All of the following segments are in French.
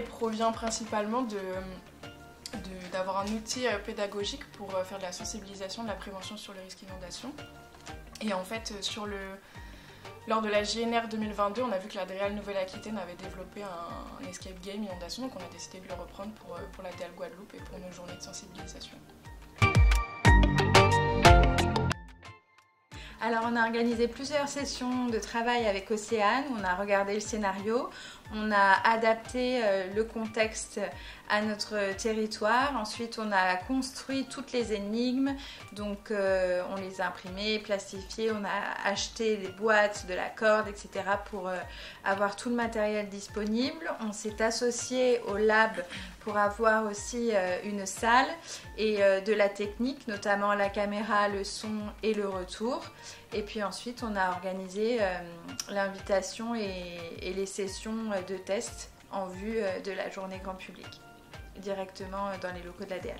provient principalement d'avoir un outil pédagogique pour faire de la sensibilisation, de la prévention sur le risque inondation. Et en fait, lors de la GNR 2022, on a vu que l'ADREAL Nouvelle-Aquitaine avait développé un escape game inondation, donc on a décidé de le reprendre pour l'ADREAL Guadeloupe et pour nos journées de sensibilisation. Alors on a organisé plusieurs sessions de travail avec Océane, on a regardé le scénario, on a adapté le contexte à notre territoire, ensuite on a construit toutes les énigmes, donc on les a imprimées, plastifiées, on a acheté des boîtes, de la corde, etc. pour avoir tout le matériel disponible. On s'est associé au lab pour avoir aussi une salle et de la technique, notamment la caméra, le son et le retour. Et puis ensuite, on a organisé l'invitation et les sessions de tests en vue de la journée grand public, directement dans les locaux de l'ADREAL.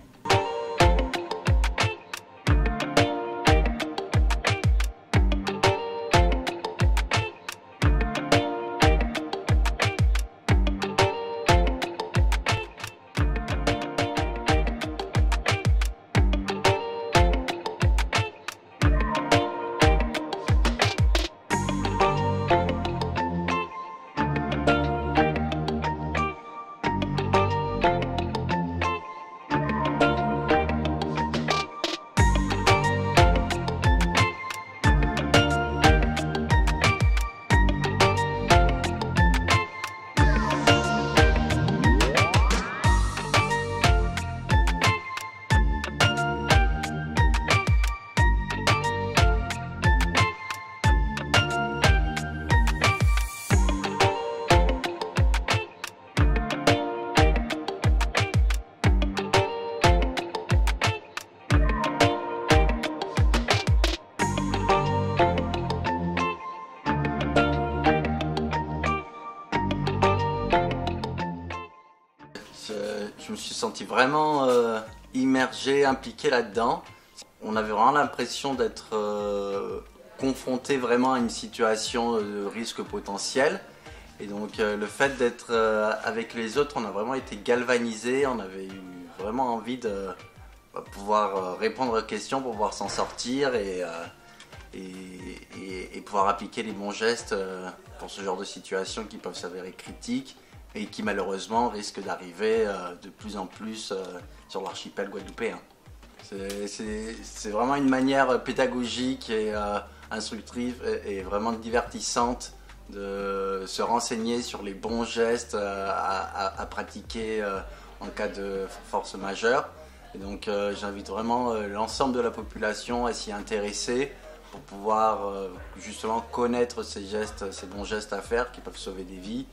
Je me suis senti vraiment immergé, impliqué là-dedans. On avait vraiment l'impression d'être confronté vraiment à une situation de risque potentiel. Et donc le fait d'être avec les autres, on a vraiment été galvanisés, on avait eu vraiment envie de pouvoir répondre aux questions pour pouvoir s'en sortir et pouvoir appliquer les bons gestes pour ce genre de situations qui peuvent s'avérer critiques et qui malheureusement risquent d'arriver de plus en plus sur l'archipel guadeloupéen. C'est vraiment une manière pédagogique et instructive et vraiment divertissante de se renseigner sur les bons gestes à pratiquer en cas de force majeure. Et donc j'invite vraiment l'ensemble de la population à s'y intéresser pour pouvoir justement connaître ces gestes, ces bons gestes à faire qui peuvent sauver des vies.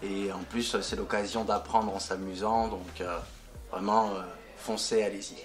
Et en plus, c'est l'occasion d'apprendre en s'amusant, donc vraiment foncez, allez-y.